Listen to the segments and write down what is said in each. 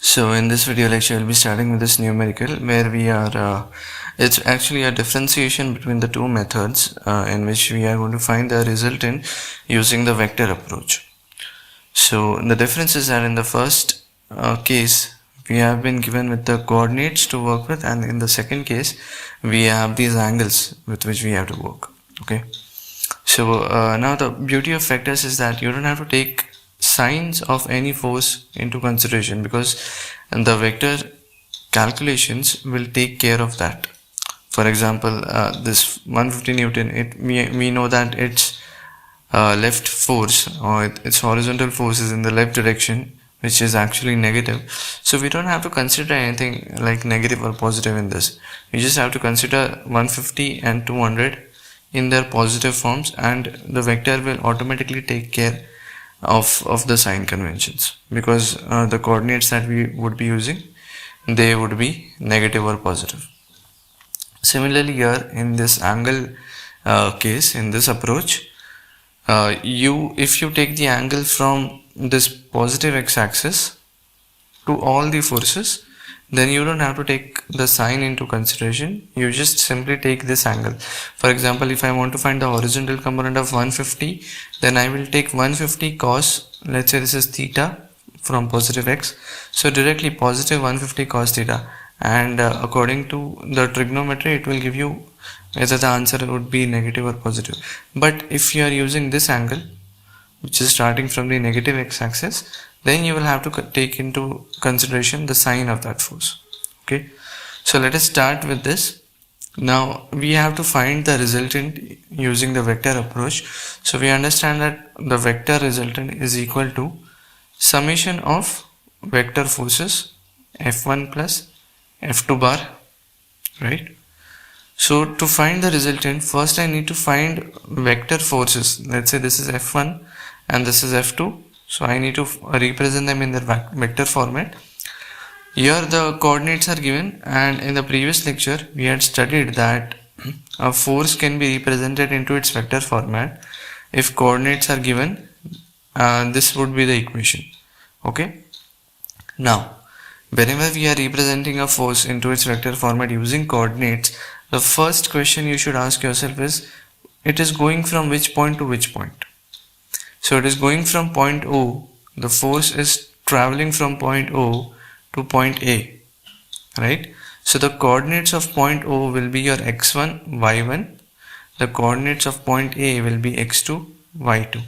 So in this video lecture, we'll be starting with this numerical where we are, it's actually a differentiation between the two methods in which we are going to find the resultant using the vector approach. So the difference is that in the first case, we have been given with the coordinates to work with, and in the second case, we have these angles with which we have to work. Okay. So now the beauty of vectors is that you don't have to take signs of any force into consideration, because the vector calculations will take care of that. For example, this 150 Newton, we know that its left force or its horizontal force is in the left direction, which is actually negative. So we don't have to consider anything like negative or positive in this. We just have to consider 150 and 200 in their positive forms, and the vector will automatically take care of the sign conventions, because the coordinates that we would be using, they would be negative or positive. Similarly, here in this angle case, in this approach, if you take the angle from this positive x-axis to all the forces, then you don't have to take the sign into consideration. You just simply take this angle. For example, if I want to find the horizontal component of 150, then I will take 150 cos, let's say this is theta from positive x, so directly positive 150 cos theta, and according to the trigonometry, it will give you whether the answer would be negative or positive. But if you are using this angle, which is starting from the negative x-axis, then you will have to take into consideration the sign of that force. Okay, so let us start with this. Now we have to find the resultant using the vector approach. So we understand that the vector resultant is equal to summation of vector forces F1 plus F2 bar, right? So to find the resultant, first I need to find vector forces. Let's say this is F1 and this is F2. So I need to represent them in the vector format. Here the coordinates are given, and in the previous lecture we had studied that a force can be represented into its vector format if coordinates are given. This would be the equation. Okay. Now, whenever we are representing a force into its vector format using coordinates, the first question you should ask yourself is, it is going from which point to which point? So it is going from point O, the force is traveling from point O to point A, right? So the coordinates of point O will be your x1, y1, the coordinates of point A will be x2, y2.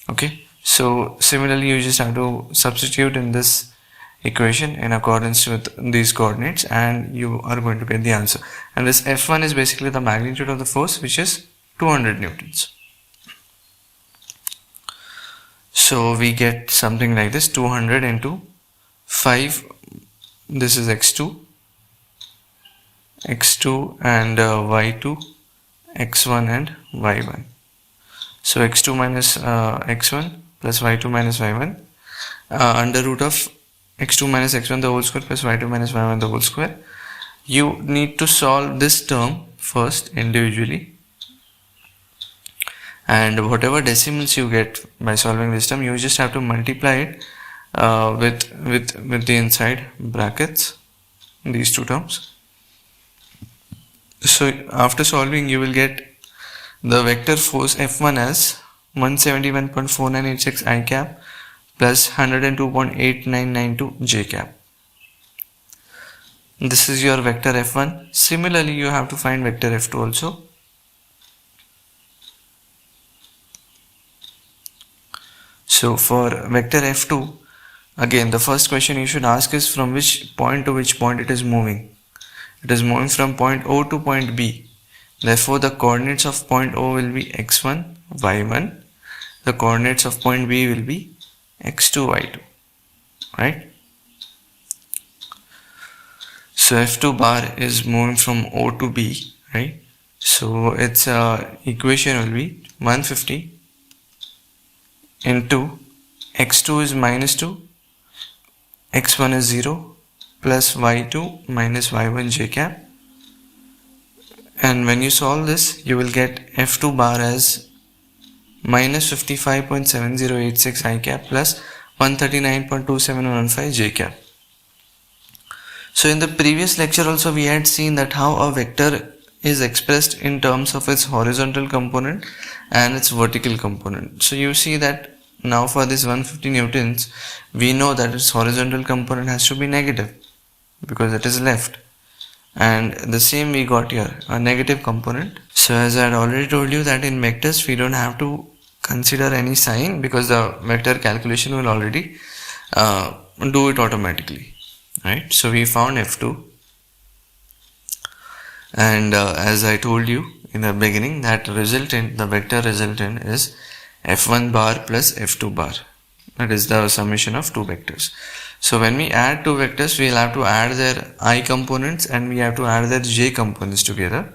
Okay, so similarly you just have to substitute in this equation in accordance with these coordinates, and you are going to get the answer. And this F1 is basically the magnitude of the force, which is 200 newtons. So we get something like this: 200 into 5, this is x2 and y2, x1 and y1. So x2 minus x1 plus y2 minus y1 under root of x2 minus x1 the whole square plus y2 minus y1 the whole square. You need to solve this term first individually, and whatever decimals you get by solving this term, you just have to multiply it with the inside brackets, these two terms. So after solving, you will get the vector force F1 as 171.4986 I cap plus 102.8992 j cap. This is your vector F1. Similarly, you have to find vector F2 also. So for vector F2, again the first question you should ask is from which point to which point it is moving. It is moving from point O to point B. Therefore the coordinates of point O will be x1, y1. The coordinates of point B will be x2, y2, right? So F2 bar is moving from O to B, right? So its equation will be 150 into x2 is minus 2, x1 is 0, plus y2 minus y1 j cap, and when you solve this, you will get F2 bar as minus 55.7086 I cap plus 139.2715 j cap. So in the previous lecture also we had seen that how a vector is expressed in terms of its horizontal component and its vertical component. So you see that now for this 150 newtons we know that its horizontal component has to be negative because it is left, and the same we got here, a negative component. So as I had already told you that in vectors we don't have to consider any sign because the vector calculation will already do it automatically, right? So we found f2, and as I told you in the beginning that resultant, the vector resultant is f1 bar plus f2 bar, that is the summation of two vectors. So when we add two vectors we will have to add their I components and we have to add their j components together.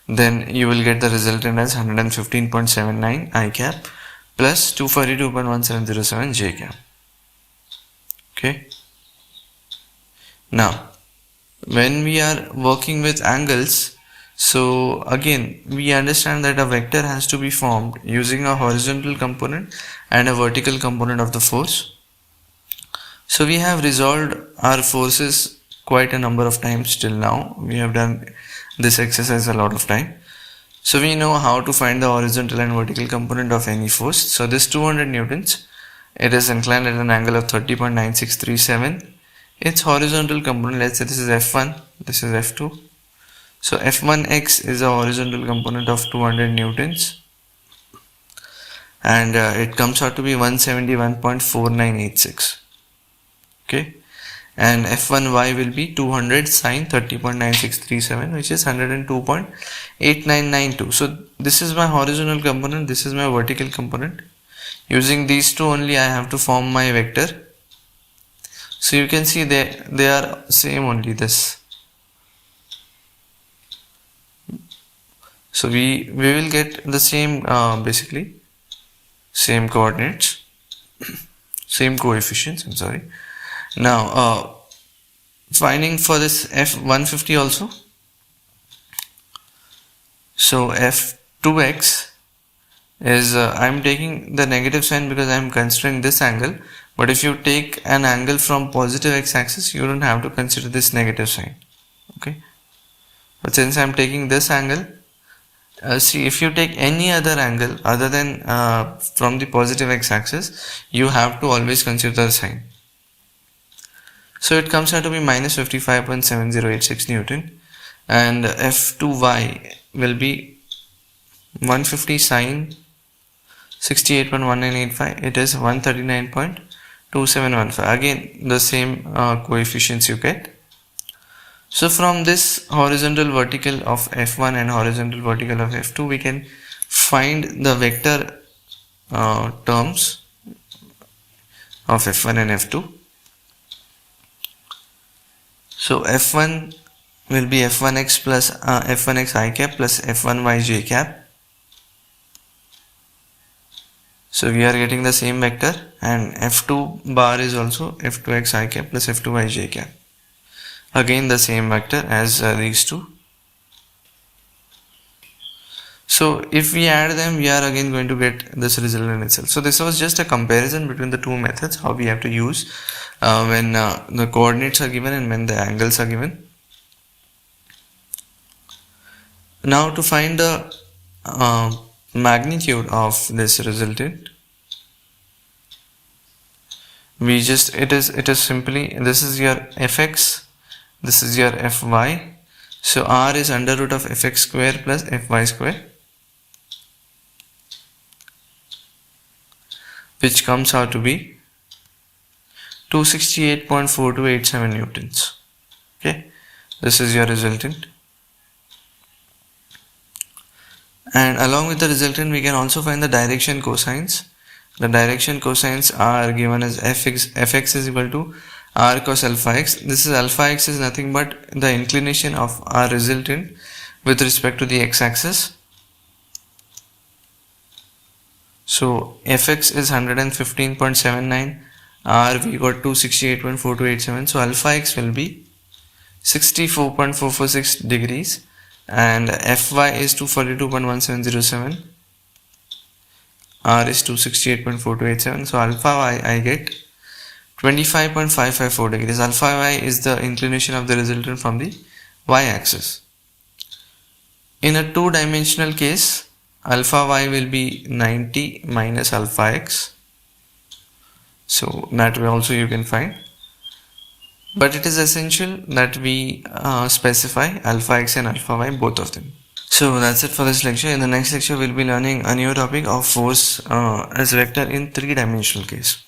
Then you will get the resultant as 115.79 I cap plus 242.1707 j cap. Okay. Now when we are working with angles, so again we understand that a vector has to be formed using a horizontal component and a vertical component of the force. So we have resolved our forces quite a number of times till now. We have done this exercise a lot of time. So we know how to find the horizontal and vertical component of any force. So this 200 newtons, it is inclined at an angle of 30.9637. Its horizontal component, let's say this is F1, this is F2. So F1x is a horizontal component of 200 newtons, and it comes out to be 171.4986. Okay, and F1y will be 200 sine 30.9637, which is 102.8992. So this is my horizontal component, this is my vertical component. Using these two only I have to form my vector. So you can see they are same only this. So we will get the same basically same coordinates, same coefficients, I'm sorry. Now finding for this F150 also. So F2x is I'm taking the negative sign because I'm considering this angle, but if you take an angle from positive x-axis you don't have to consider this negative sign. Okay, but since I'm taking this angle, see, if you take any other angle other than from the positive x-axis, you have to always consider the sign. So it comes out to be minus 55.7086 Newton, and F2y will be 150 sine 68.1985. It is 139.2715. Again the same coefficients you get. So from this horizontal vertical of F1 and horizontal vertical of F2 we can find the vector terms of F1 and F2. So F1 will be F1x plus F1x I cap plus F1y j cap. So we are getting the same vector, and F2 bar is also F2x I cap plus F2y j cap. Again the same vector as these two. So if we add them we are again going to get this resultant itself. So this was just a comparison between the two methods, how we have to use when the coordinates are given and when the angles are given. Now to find the magnitude of this resultant, we just it is simply, this is your fx, this is your fy. So r is under root of fx square plus fy square, which comes out to be 268.4287 newtons. Okay, this is your resultant. And along with the resultant we can also find the direction cosines. The direction cosines are given as fx is equal to r cos alpha x. This is alpha x is nothing but the inclination of our resultant with respect to the x-axis. So fx is 115.79, r we got 268.4287. So alpha x will be 64.446 degrees and fy is 242.1707, r is 268.4287. So alpha I get 25.554 degrees. Alpha y is the inclination of the resultant from the y-axis. In a two-dimensional case, alpha y will be 90 minus alpha x. So that way also you can find. But it is essential that we specify alpha x and alpha y, both of them. So that's it for this lecture. In the next lecture, we'll be learning a new topic of force as vector in three-dimensional case.